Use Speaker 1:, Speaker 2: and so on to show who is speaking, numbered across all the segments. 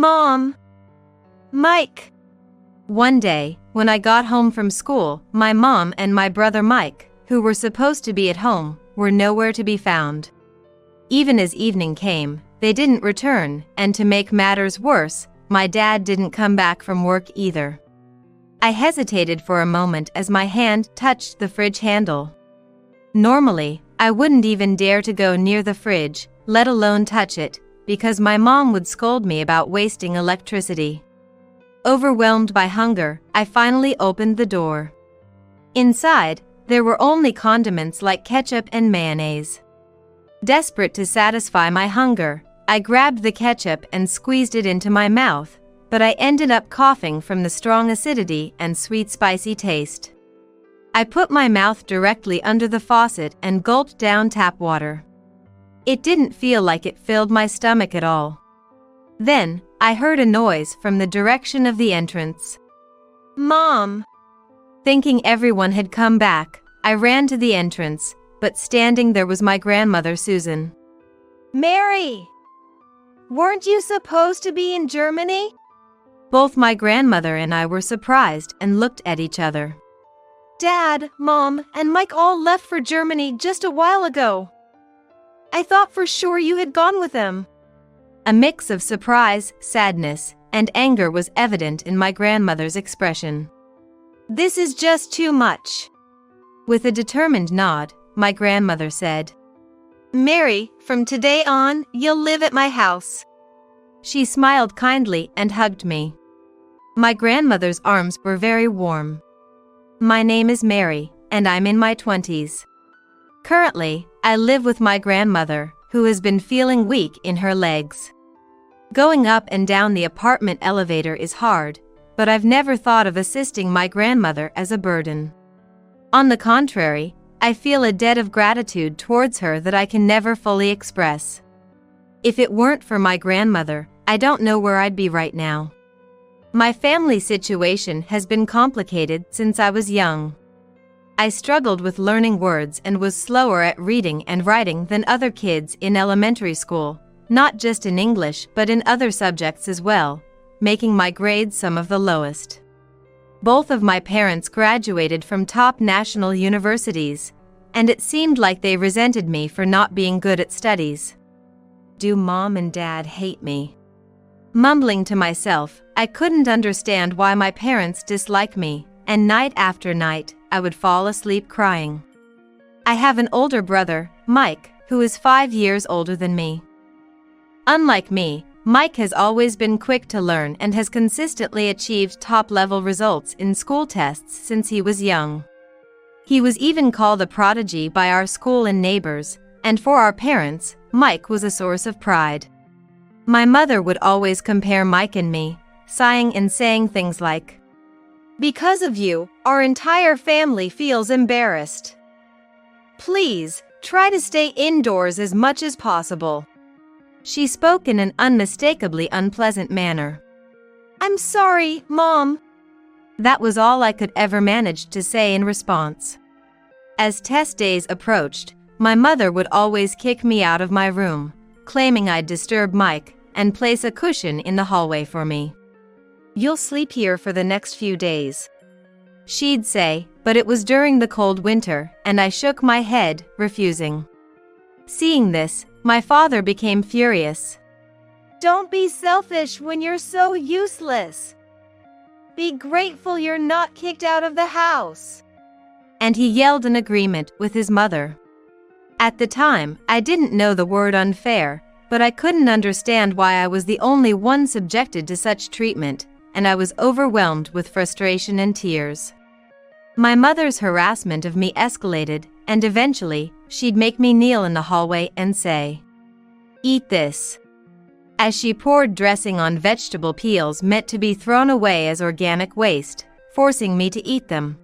Speaker 1: Mom! Mike! One day, when I got home from school, my mom and my brother Mike, who were supposed to be at home, were nowhere to be found. Even as evening came, they didn't return, and to make matters worse, my dad didn't come back from work either. I hesitated for a moment as my hand touched the fridge handle. Normally, I wouldn't even dare to go near the fridge, let alone touch it, because my mom would scold me about wasting electricity. Overwhelmed by hunger, I finally opened the door. Inside, there were only condiments like ketchup and mayonnaise. Desperate to satisfy my hunger, I grabbed the ketchup and squeezed it into my mouth, but I ended up coughing from the strong acidity and sweet spicy taste. I put my mouth directly under the faucet and gulped down tap water. It didn't feel like it filled my stomach at all. Then, I heard a noise from the direction of the entrance. Mom! Thinking everyone had come back, I ran to the entrance, but standing there was my grandmother Susan. Mary! Weren't you supposed to be in Germany? Both my grandmother and I were surprised and looked at each other. Dad, Mom, and Mike all left for Germany just a while ago. I thought for sure you had gone with them. A mix of surprise, sadness, and anger was evident in my grandmother's expression. This is just too much. With a determined nod, my grandmother said, Mary, from today on, you'll live at my house. She smiled kindly and hugged me. My grandmother's arms were very warm. My name is Mary, and I'm in my 20s. Currently, I live with my grandmother, who has been feeling weak in her legs. Going up and down the apartment elevator is hard, but I've never thought of assisting my grandmother as a burden. On the contrary, I feel a debt of gratitude towards her that I can never fully express. If it weren't for my grandmother, I don't know where I'd be right now. My family situation has been complicated since I was young. I struggled with learning words and was slower at reading and writing than other kids in elementary school, not just in English but in other subjects as well, making my grades some of the lowest. Both of my parents graduated from top national universities, and it seemed like they resented me for not being good at studies. Do Mom and Dad hate me? Mumbling to myself, I couldn't understand why my parents dislike me, and night after night, I would fall asleep crying. I have an older brother, Mike, who is 5 years older than me. Unlike me, Mike has always been quick to learn and has consistently achieved top-level results in school tests since he was young. He was even called a prodigy by our school and neighbors, and for our parents, Mike was a source of pride. My mother would always compare Mike and me, sighing and saying things like, "Because of you, our entire family feels embarrassed. Please, try to stay indoors as much as possible." She spoke in an unmistakably unpleasant manner. "I'm sorry, Mom." That was all I could ever manage to say in response. As test days approached, my mother would always kick me out of my room, claiming I'd disturb Mike, and place a cushion in the hallway for me. "You'll sleep here for the next few days," she'd say, but it was during the cold winter, and I shook my head, refusing. Seeing this, my father became furious. "Don't be selfish when you're so useless. Be grateful you're not kicked out of the house." And he yelled in agreement with his mother. At the time, I didn't know the word unfair, but I couldn't understand why I was the only one subjected to such treatment, and I was overwhelmed with frustration and tears. My mother's harassment of me escalated, and eventually, she'd make me kneel in the hallway and say, "Eat this," as she poured dressing on vegetable peels meant to be thrown away as organic waste, forcing me to eat them.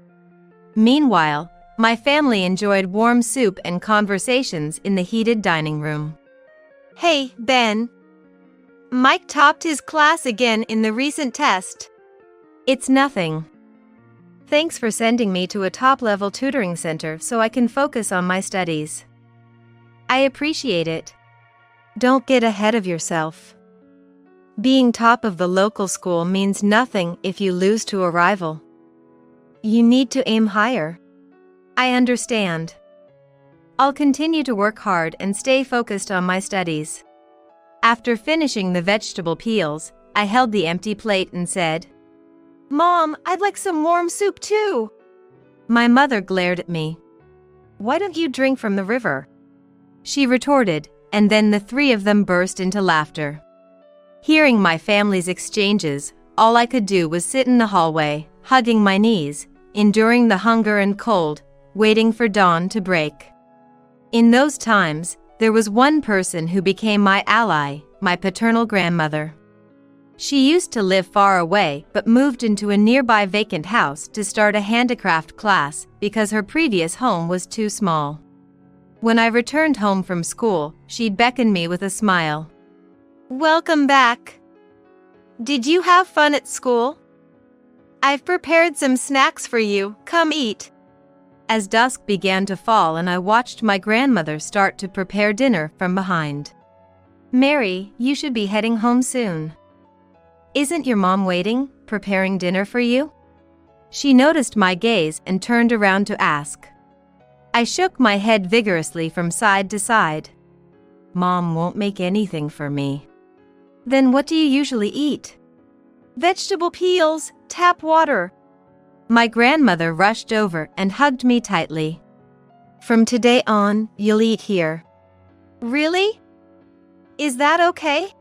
Speaker 1: Meanwhile, my family enjoyed warm soup and conversations in the heated dining room. "Hey, Ben. Mike topped his class again in the recent test." "It's nothing. Thanks for sending me to a top-level tutoring center so I can focus on my studies. I appreciate it. Don't get ahead of yourself." Being top of the local school means nothing if you lose to a rival. You need to aim higher. I understand. I'll continue to work hard and stay focused on my studies. After finishing the vegetable peels, I held the empty plate and said, "Mom, I'd like some warm soup too." My mother glared at me. "Why don't you drink from the river?" she retorted, and then the three of them burst into laughter. Hearing my family's exchanges, all I could do was sit in the hallway, hugging my knees, enduring the hunger and cold, waiting for dawn to break. In those times, there was one person who became my ally, my paternal grandmother. She used to live far away but moved into a nearby vacant house to start a handicraft class because her previous home was too small. When I returned home from school, she'd beckon me with a smile. "Welcome back. Did you have fun at school? I've prepared some snacks for you, come eat." As dusk began to fall and I watched my grandmother start to prepare dinner from behind. "Mary, you should be heading home soon. Isn't your mom waiting, preparing dinner for you?" She noticed my gaze and turned around to ask. I shook my head vigorously from side to side. "Mom won't make anything for me." "Then what do you usually eat?" "Vegetable peels, tap water." My grandmother rushed over and hugged me tightly. "From today on, you'll eat here." "Really? Is that okay?"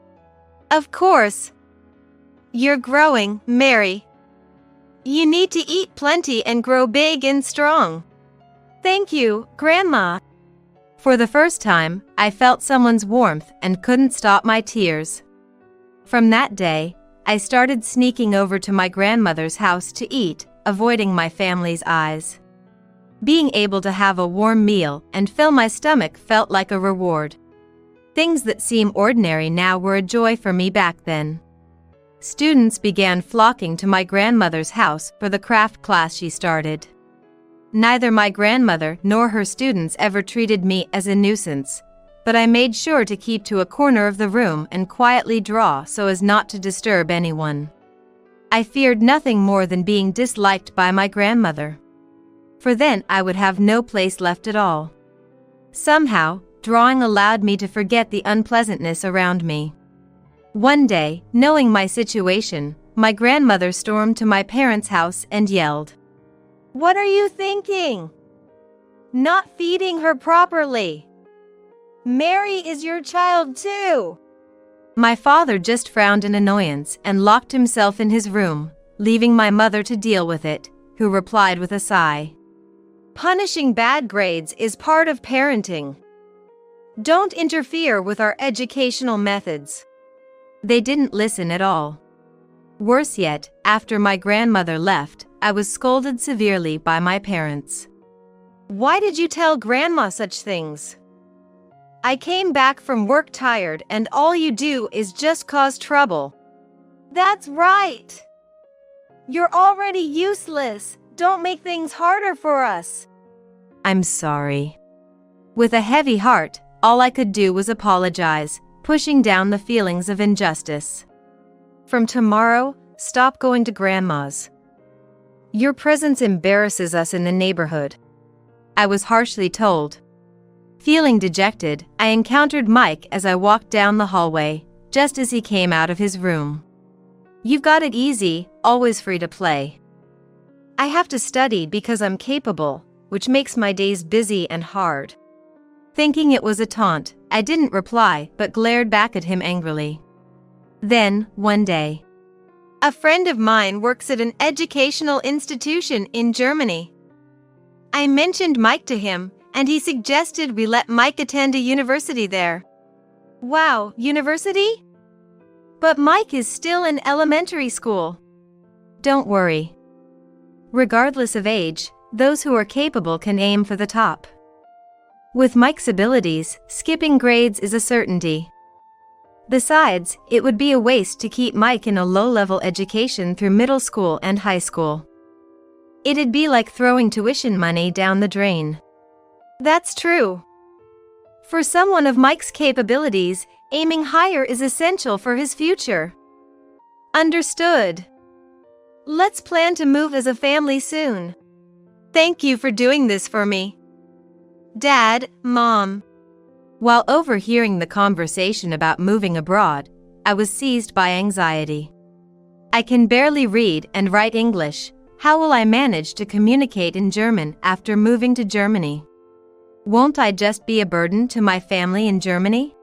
Speaker 1: "Of course. You're growing, Mary. You need to eat plenty and grow big and strong." "Thank you, Grandma." For the first time, I felt someone's warmth and couldn't stop my tears. From that day, I started sneaking over to my grandmother's house to eat, avoiding my family's eyes. Being able to have a warm meal and fill my stomach felt like a reward. Things that seem ordinary now were a joy for me back then. Students began flocking to my grandmother's house for the craft class she started. Neither my grandmother nor her students ever treated me as a nuisance, but I made sure to keep to a corner of the room and quietly draw so as not to disturb anyone. I feared nothing more than being disliked by my grandmother. For then I would have no place left at all. Somehow, drawing allowed me to forget the unpleasantness around me. One day, knowing my situation, my grandmother stormed to my parents' house and yelled, "What are you thinking? Not feeding her properly. Mary is your child too." My father just frowned in annoyance and locked himself in his room, leaving my mother to deal with it, who replied with a sigh, "Punishing bad grades is part of parenting. Don't interfere with our educational methods." They didn't listen at all. Worse yet, after my grandmother left, I was scolded severely by my parents. "Why did you tell Grandma such things? I came back from work tired and all you do is just cause trouble." "That's right. You're already useless. Don't make things harder for us." "I'm sorry." With a heavy heart, all I could do was apologize, pushing down the feelings of injustice. "From tomorrow, stop going to Grandma's. Your presence embarrasses us in the neighborhood," I was harshly told. Feeling dejected, I encountered Mike as I walked down the hallway, just as he came out of his room. "You've got it easy, always free to play." "I have to study because I'm capable, which makes my days busy and hard." Thinking it was a taunt, I didn't reply but glared back at him angrily. Then, one day, "A friend of mine works at an educational institution in Germany. I mentioned Mike to him, and he suggested we let Mike attend a university there." "Wow, university? But Mike is still in elementary school." "Don't worry. Regardless of age, those who are capable can aim for the top. With Mike's abilities, skipping grades is a certainty. Besides, it would be a waste to keep Mike in a low-level education through middle school and high school. It'd be like throwing tuition money down the drain." "That's true. For someone of Mike's capabilities, aiming higher is essential for his future." Understood. Let's plan to move as a family soon. Thank you for doing this for me. Dad, Mom. While overhearing the conversation about moving abroad, I was seized by anxiety. I can barely read and write English. How will I manage to communicate in German after moving to Germany? Won't I just be a burden to my family in Germany?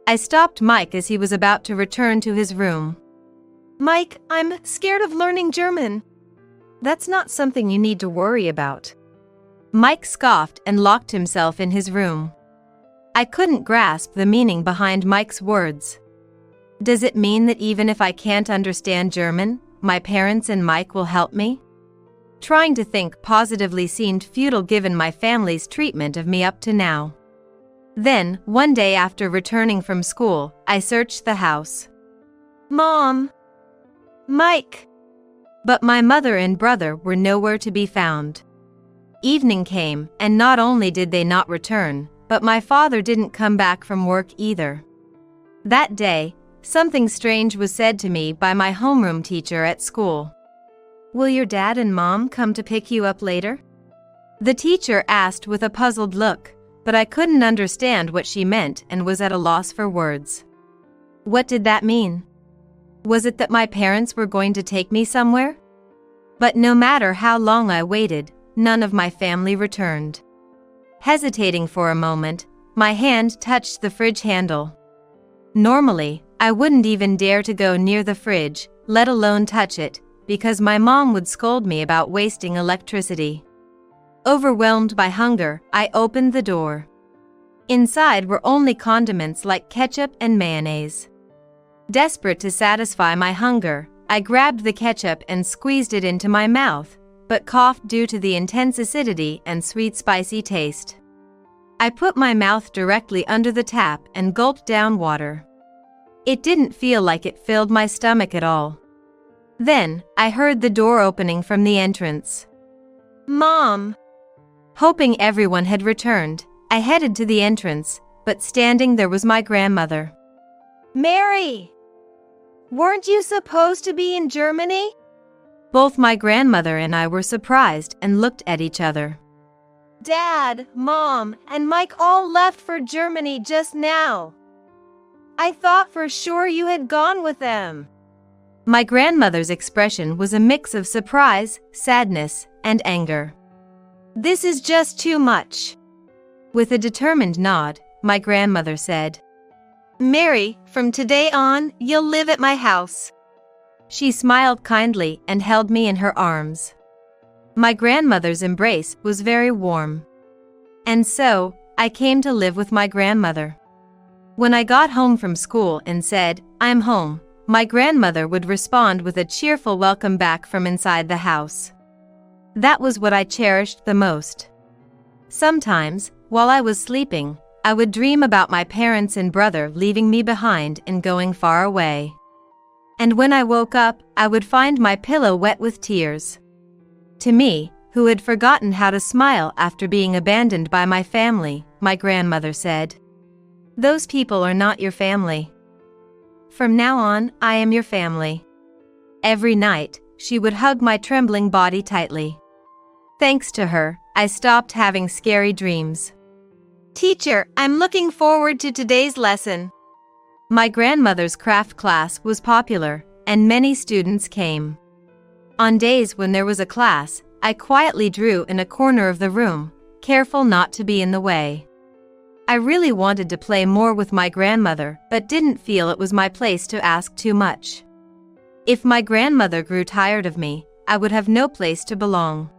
Speaker 1: I stopped Mike as he was about to return to his room. Mike, I'm scared of learning German. That's not something you need to worry about. Mike scoffed and locked himself in his room. I couldn't grasp the meaning behind Mike's words. Does it mean that even if I can't understand German, my parents and Mike will help me? Trying to think positively seemed futile given my family's treatment of me up to now. Then, one day after returning from school, I searched the house. Mom! Mike! But my mother and brother were nowhere to be found. Evening came, and not only did they not return, but my father didn't come back from work either. That day, something strange was said to me by my homeroom teacher at school. Will your dad and mom come to pick you up later? The teacher asked with a puzzled look, but I couldn't understand what she meant and was at a loss for words. What did that mean? Was it that my parents were going to take me somewhere? But no matter how long I waited, none of my family returned. Hesitating for a moment, my hand touched the fridge handle. Normally, I wouldn't even dare to go near the fridge, let alone touch it, because my mom would scold me about wasting electricity. Overwhelmed by hunger, I opened the door. Inside were only condiments like ketchup and mayonnaise. Desperate to satisfy my hunger, I grabbed the ketchup and squeezed it into my mouth, but coughed due to the intense acidity and sweet spicy taste. I put my mouth directly under the tap and gulped down water. It didn't feel like it filled my stomach at all. Then, I heard the door opening from the entrance. Mom! Hoping everyone had returned, I headed to the entrance, but standing there was my grandmother. Mary! Weren't you supposed to be in Germany? Both my grandmother and I were surprised and looked at each other. Dad, Mom, and Mike all left for Germany just now. I thought for sure you had gone with them. My grandmother's expression was a mix of surprise, sadness, and anger. This is just too much. With a determined nod, my grandmother said, Mary, from today on, you'll live at my house. She smiled kindly and held me in her arms. My grandmother's embrace was very warm. And so, I came to live with my grandmother. When I got home from school and said, I'm home, my grandmother would respond with a cheerful welcome back from inside the house. That was what I cherished the most. Sometimes, while I was sleeping, I would dream about my parents and brother leaving me behind and going far away. And when I woke up, I would find my pillow wet with tears. To me, who had forgotten how to smile after being abandoned by my family, my grandmother said, Those people are not your family. From now on, I am your family. Every night, she would hug my trembling body tightly. Thanks to her, I stopped having scary dreams. Teacher, I'm looking forward to today's lesson. My grandmother's craft class was popular, and many students came. On days when there was a class, I quietly drew in a corner of the room, careful not to be in the way. I really wanted to play more with my grandmother, but didn't feel it was my place to ask too much. If my grandmother grew tired of me, I would have no place to belong.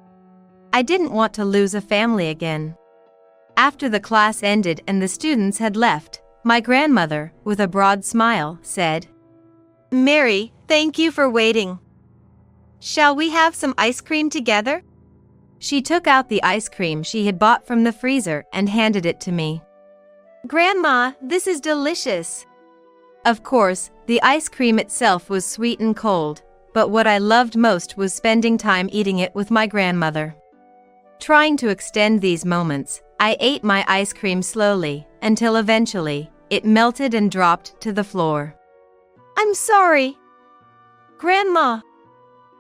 Speaker 1: I didn't want to lose a family again. After the class ended and the students had left, my grandmother, with a broad smile, said, Mary, thank you for waiting. Shall we have some ice cream together? She took out the ice cream she had bought from the freezer and handed it to me. Grandma, this is delicious. Of course, the ice cream itself was sweet and cold, but what I loved most was spending time eating it with my grandmother. Trying to extend these moments, I ate my ice cream slowly, until eventually, it melted and dropped to the floor. I'm sorry.
Speaker 2: Grandma!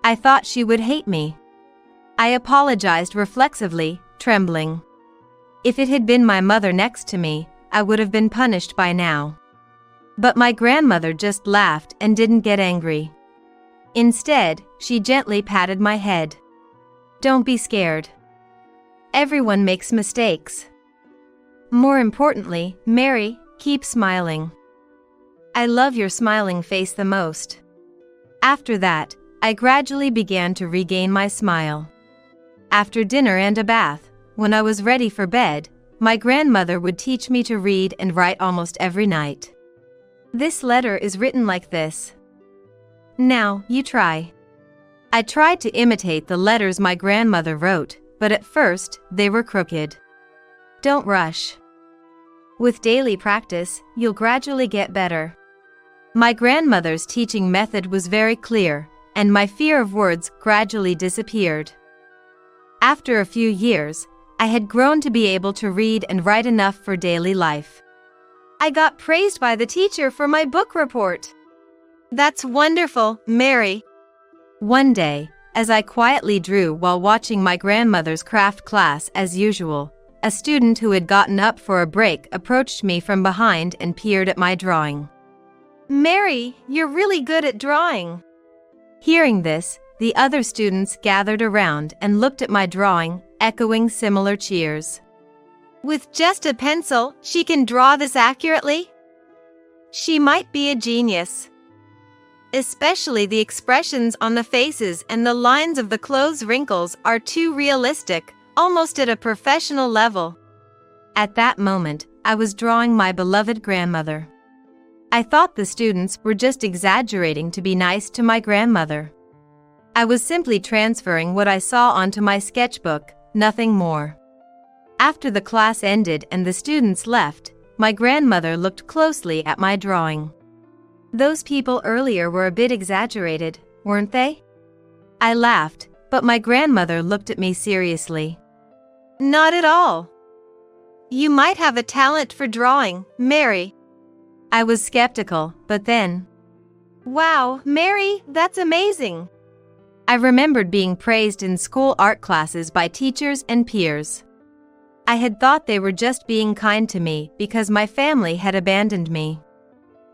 Speaker 1: I thought she would hate me. I apologized reflexively, trembling. If it had been my mother next to me, I would have been punished by now. But my grandmother just laughed and didn't get angry. Instead, she gently patted my head. Don't be scared. Everyone makes mistakes. More importantly, Mary, keep smiling. I love your smiling face the most. After that, I gradually began to regain my smile. After dinner and a bath, when I was ready for bed, my grandmother would teach me to read and write almost every night. This letter is written like this. Now, you try. I tried to imitate the letters my grandmother wrote, but at first, they were crooked. Don't rush. With daily practice, you'll gradually get better. My grandmother's teaching method was very clear, and my fear of words gradually disappeared. After a few years, I had grown to be able to read and write enough for daily life.
Speaker 2: I got praised by the teacher for my book report. That's wonderful, Mary.
Speaker 1: One day, as I quietly drew while watching my grandmother's craft class as usual, a student who had gotten up for a break approached me from behind and peered at my drawing.
Speaker 2: Mary, you're really good at drawing.
Speaker 1: Hearing this, the other students gathered around and looked at my drawing, echoing similar cheers.
Speaker 2: With just a pencil, she can draw this accurately? She might be a genius. Especially the expressions on the faces and the lines of the clothes wrinkles are too realistic, almost at a professional level.
Speaker 1: At that moment, I was drawing my beloved grandmother. I thought the students were just exaggerating to be nice to my grandmother. I was simply transferring what I saw onto my sketchbook, nothing more. After the class ended and the students left, my grandmother looked closely at my drawing. Those people earlier were a bit exaggerated, weren't they? I laughed, but my grandmother looked at me seriously.
Speaker 2: Not at all. You might have a talent for drawing, Mary.
Speaker 1: I was skeptical, but then...
Speaker 2: Wow, Mary, that's amazing.
Speaker 1: I remembered being praised in school art classes by teachers and peers. I had thought they were just being kind to me because my family had abandoned me.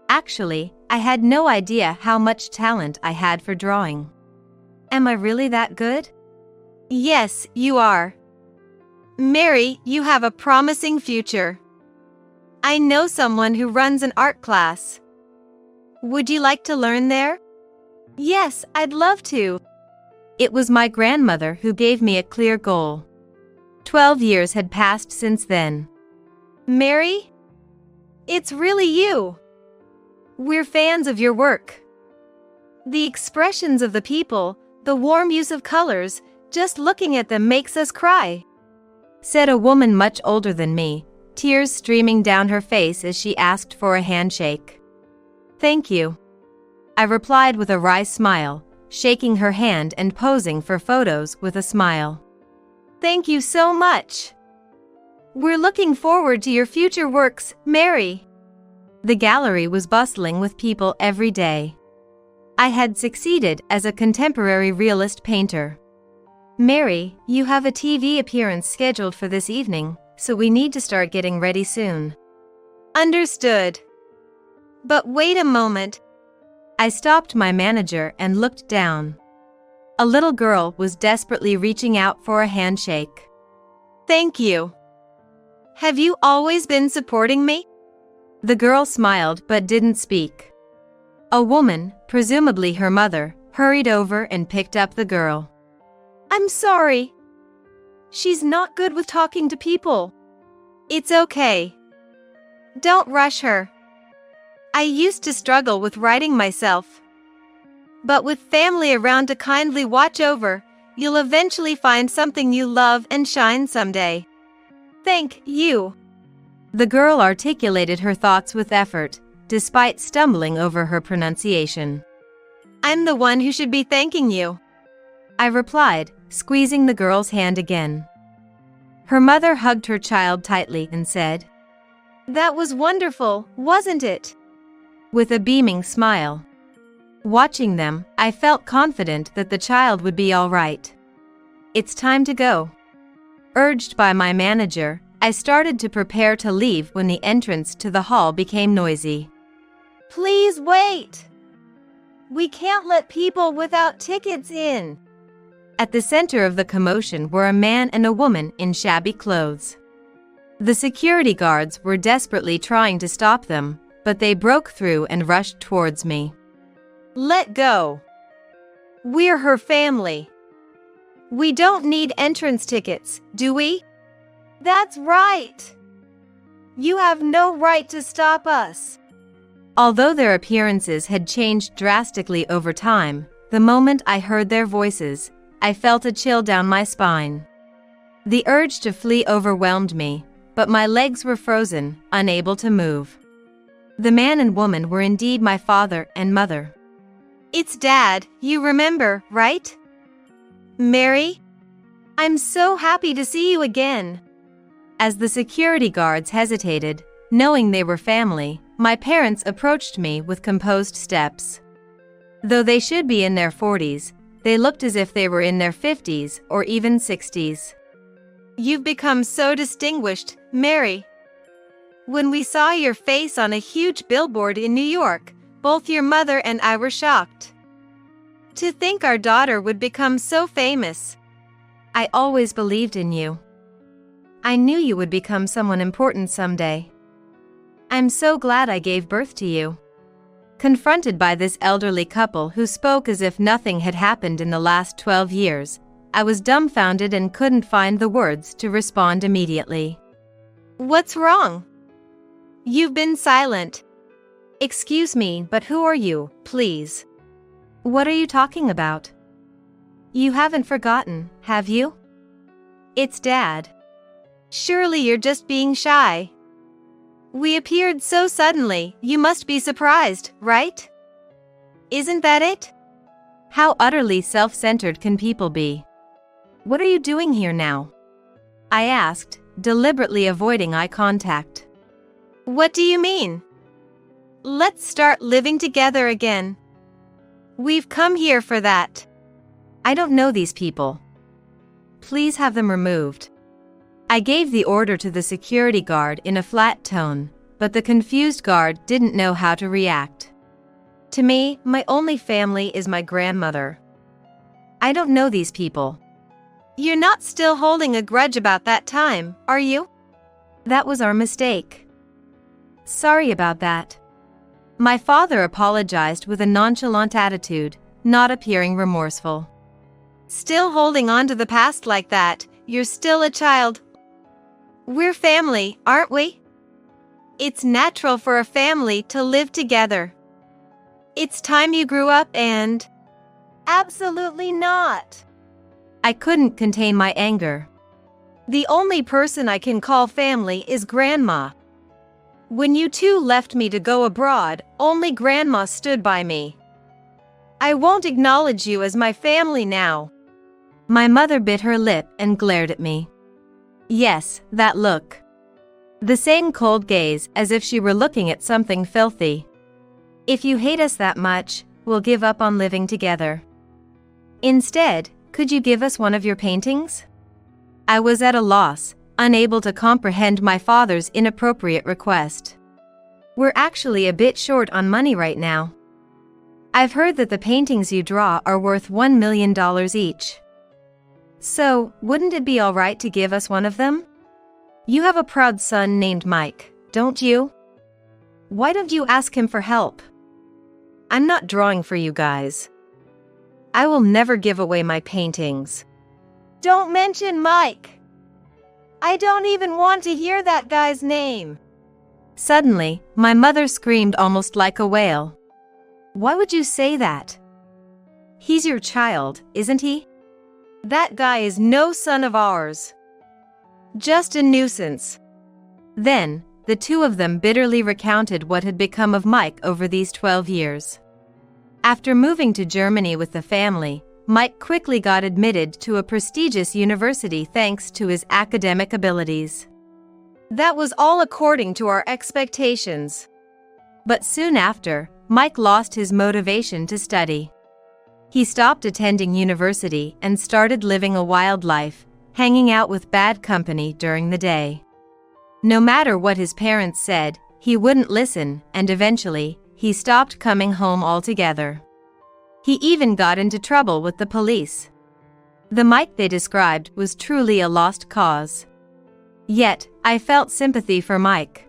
Speaker 1: Actually, I had no idea how much talent I had for drawing. Am I really that good?
Speaker 2: Yes, you are. Mary, you have a promising future. I know someone who runs an art class. Would you like to learn there? Yes, I'd love to.
Speaker 1: It was my grandmother who gave me a clear goal. 12 years had passed since then.
Speaker 2: Mary? It's really you. We're fans of your work. The expressions of the people, the warm use of colors, just looking at them makes us cry,
Speaker 1: said a woman much older than me, tears streaming down her face as she asked for a handshake. Thank you. I replied with a wry smile, shaking her hand and posing for photos with a smile.
Speaker 2: Thank you so much. We're looking forward to your future works, Mary.
Speaker 1: The gallery was bustling with people every day. I had succeeded as a contemporary realist painter. Mary, you have a TV appearance scheduled for this evening, so we need to start getting ready soon.
Speaker 2: Understood. But wait a moment.
Speaker 1: I stopped my manager and looked down. A little girl was desperately reaching out for a handshake.
Speaker 2: Thank you. Have you always been supporting me?
Speaker 1: The girl smiled but didn't speak. A woman, presumably her mother, hurried over and picked up the girl.
Speaker 2: I'm sorry. She's not good with talking to people. It's okay. Don't rush her. I used to struggle with writing myself. But with family around to kindly watch over, you'll eventually find something you love and shine someday. Thank you.
Speaker 1: The girl articulated her thoughts with effort, despite stumbling over her pronunciation.
Speaker 2: I'm the one who should be thanking you,
Speaker 1: I replied, squeezing the girl's hand again. Her mother hugged her child tightly and said,
Speaker 2: That was wonderful, wasn't it?
Speaker 1: With a beaming smile. Watching them, I felt confident that the child would be all right. It's time to go. Urged by my manager, I started to prepare to leave when the entrance to the hall became noisy.
Speaker 2: Please wait! We can't let people without tickets in.
Speaker 1: At the center of the commotion were a man and a woman in shabby clothes. The security guards were desperately trying to stop them, but they broke through and rushed towards me.
Speaker 2: Let go. We're her family. We don't need entrance tickets, do we? That's right. You have no right to stop us.
Speaker 1: Although their appearances had changed drastically over time, the moment I heard their voices, I felt a chill down my spine. The urge to flee overwhelmed me, but my legs were frozen, unable to move. The man and woman were indeed my father and mother.
Speaker 2: It's Dad, you remember, right? Mary? I'm so happy to see you again.
Speaker 1: As the security guards hesitated, knowing they were family, my parents approached me with composed steps. Though they should be in their 40s, they looked as if they were in their 50s or even 60s.
Speaker 2: You've become so distinguished, Mary. When we saw your face on a huge billboard in New York, both your mother and I were shocked. To think our daughter would become so famous.
Speaker 1: I always believed in you. I knew you would become someone important someday. I'm so glad I gave birth to you. Confronted by this elderly couple who spoke as if nothing had happened in the last 12 years, I was dumbfounded and couldn't find the words to respond immediately.
Speaker 2: What's wrong? You've been silent.
Speaker 1: Excuse me, but who are you, please? What are you talking about? You haven't forgotten, have you? It's Dad.
Speaker 2: Surely you're just being shy. We appeared so suddenly, you must be surprised, right? Isn't that it?
Speaker 1: How utterly self-centered can people be? What are you doing here now? I asked, deliberately avoiding eye contact.
Speaker 2: What do you mean? Let's start living together again. We've come here for that.
Speaker 1: I don't know these people. Please have them removed. I gave the order to the security guard in a flat tone, but the confused guard didn't know how to react. To me, my only family is my grandmother. I don't know these people.
Speaker 2: You're not still holding a grudge about that time, are you?
Speaker 1: That was our mistake. Sorry about that. My father apologized with a nonchalant attitude, not appearing remorseful.
Speaker 2: Still holding on to the past like that, you're still a child. We're family, aren't we? It's natural for a family to live together. It's time you grew up and... Absolutely not.
Speaker 1: I couldn't contain my anger.
Speaker 2: The only person I can call family is Grandma. When you two left me to go abroad, only Grandma stood by me. I won't acknowledge you as my family now.
Speaker 1: My mother bit her lip and glared at me. Yes, that look. The same cold gaze as if she were looking at something filthy. If you hate us that much, we'll give up on living together. Instead, could you give us one of your paintings? I was at a loss, unable to comprehend my father's inappropriate request. We're actually a bit short on money right now. I've heard that the paintings you draw are worth $1 million each. So, wouldn't it be all right to give us one of them? You have a proud son named Mike, don't you? Why don't you ask him for help? I'm not drawing for you guys. I will never give away my paintings.
Speaker 2: Don't mention Mike. I don't even want to hear that guy's name.
Speaker 1: Suddenly, my mother screamed almost like a wail. Why would you say that? He's your child, isn't he?
Speaker 2: That guy is no son of ours. Just a nuisance.
Speaker 1: Then, the two of them bitterly recounted what had become of Mike over these 12 years. After moving to Germany with the family, Mike quickly got admitted to a prestigious university thanks to his academic abilities.
Speaker 2: That was all according to our expectations.
Speaker 1: But soon after, Mike lost his motivation to study. He stopped attending university and started living a wild life, hanging out with bad company during the day. No matter what his parents said, he wouldn't listen, and eventually, he stopped coming home altogether. He even got into trouble with the police. The Mike they described was truly a lost cause. Yet, I felt sympathy for Mike.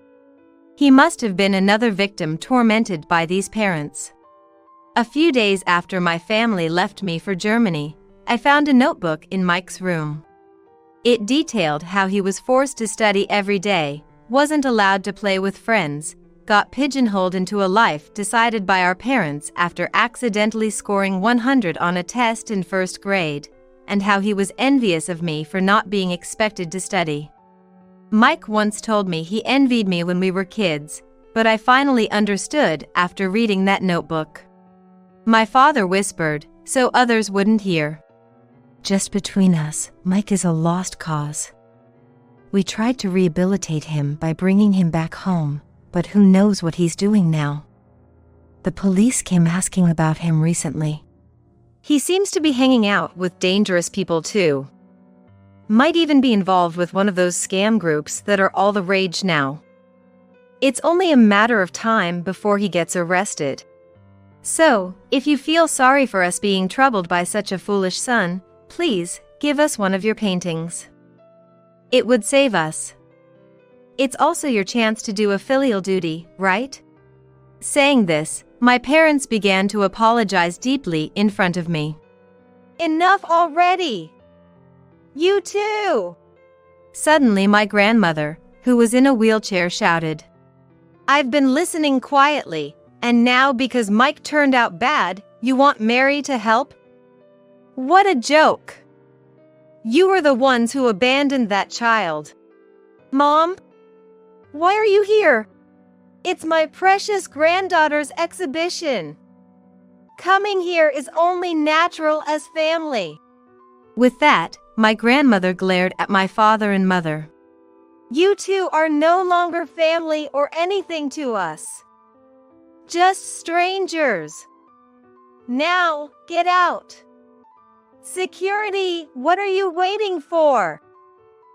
Speaker 1: He must have been another victim tormented by these parents. A few days after my family left me for Germany, I found a notebook in Mike's room. It detailed how he was forced to study every day, wasn't allowed to play with friends, got pigeonholed into a life decided by our parents after accidentally scoring 100 on a test in first grade, and how he was envious of me for not being expected to study. Mike once told me he envied me when we were kids, but I finally understood after reading that notebook. My father whispered, so others wouldn't hear. Just between us, Mike is a lost cause. We tried to rehabilitate him by bringing him back home, but who knows what he's doing now. The police came asking about him recently.
Speaker 2: He seems to be hanging out with dangerous people too. Might even be involved with one of those scam groups that are all the rage now. It's only a matter of time before he gets arrested. So, if you feel sorry for us being troubled by such a foolish son, please, give us one of your paintings. It would save us. It's also your chance to do a filial duty, right? Saying this, my parents began to apologize deeply in front of me.
Speaker 1: Enough already! You too!
Speaker 2: Suddenly my grandmother, who was in a wheelchair, shouted. I've been listening quietly, and now because Mike turned out bad, you want Mary to help? What a joke! You were the ones who abandoned that child. Mom? Why are you here? It's my precious granddaughter's exhibition. Coming here is only natural as family. With that, my grandmother glared at my father and mother. You two are no longer family or anything to us. Just strangers. Now, get out. Security, what are you waiting for?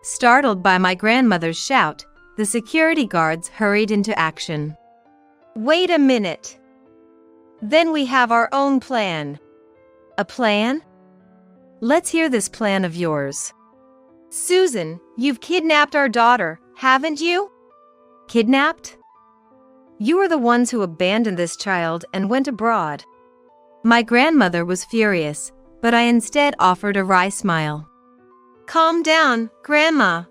Speaker 2: Startled by my grandmother's shout, the security guards hurried into action. Wait a minute. Then we have our own plan. A plan? Let's hear this plan of yours. Susan, you've kidnapped our daughter, haven't you? Kidnapped? You were the ones who abandoned this child and went abroad. My grandmother was furious, but I instead offered a wry smile. Calm down, Grandma.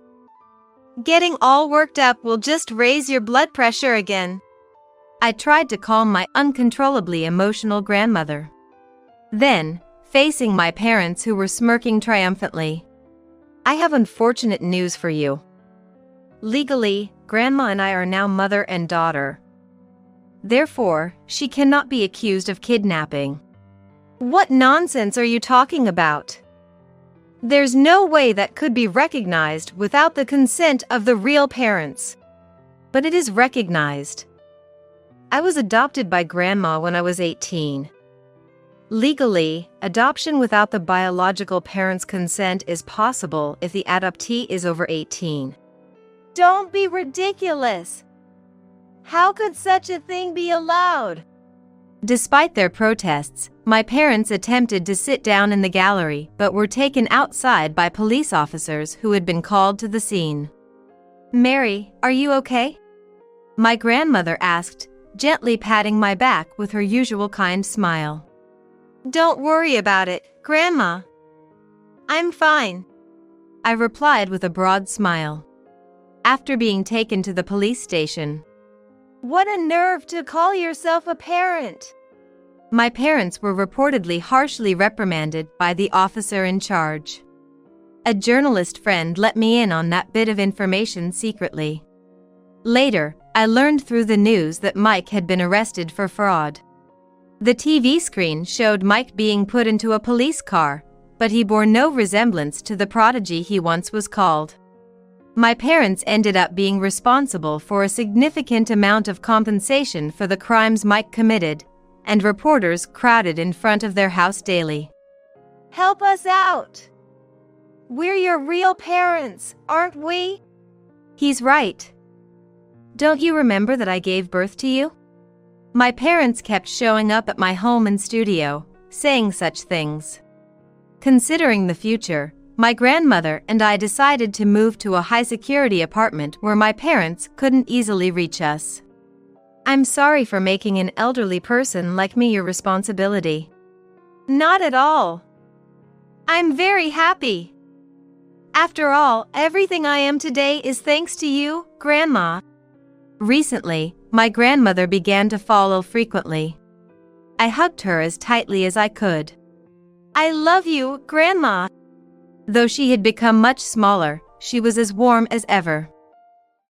Speaker 2: Getting all worked up will just raise your blood pressure again. I tried to calm my uncontrollably emotional grandmother. Then, facing my parents who were smirking triumphantly, I have unfortunate news for you. Legally, Grandma and I are now mother and daughter. Therefore, she cannot be accused of kidnapping. What nonsense are you talking about? There's no way that could be recognized without the consent of the real parents. But it is recognized. I was adopted by Grandma when I was 18. Legally, adoption without the biological parents' consent is possible if the adoptee is over 18. Don't be ridiculous! How could such a thing be allowed? Despite their protests, my parents attempted to sit down in the gallery but were taken outside by police officers who had been called to the scene. Mary, are you okay? My grandmother asked, gently patting my back with her usual kind smile. Don't worry about it, Grandma. I'm fine, I replied with a broad smile. After being taken to the police station. What a nerve to call yourself a parent! My parents were reportedly harshly reprimanded by the officer in charge. A journalist friend let me in on that bit of information secretly. Later, I learned through the news that Mike had been arrested for fraud. The TV screen showed Mike being put into a police car, but he bore no resemblance to the prodigy he once was called.
Speaker 1: My parents ended up being responsible for a significant amount of compensation for the crimes Mike committed, and reporters crowded in front of their house daily.
Speaker 2: Help us out! We're your real parents, aren't we?
Speaker 1: He's right. Don't you remember that I gave birth to you? My parents kept showing up at my home and studio, saying such things. Considering the future, my grandmother and I decided to move to a high-security apartment where my parents couldn't easily reach us. I'm sorry for making an elderly person like me your responsibility.
Speaker 2: Not at all. I'm very happy. After all, everything I am today is thanks to you, Grandma.
Speaker 1: Recently, my grandmother began to fall ill frequently. I hugged her as tightly as I could.
Speaker 2: I love you, Grandma.
Speaker 1: Though she had become much smaller, she was as warm as ever.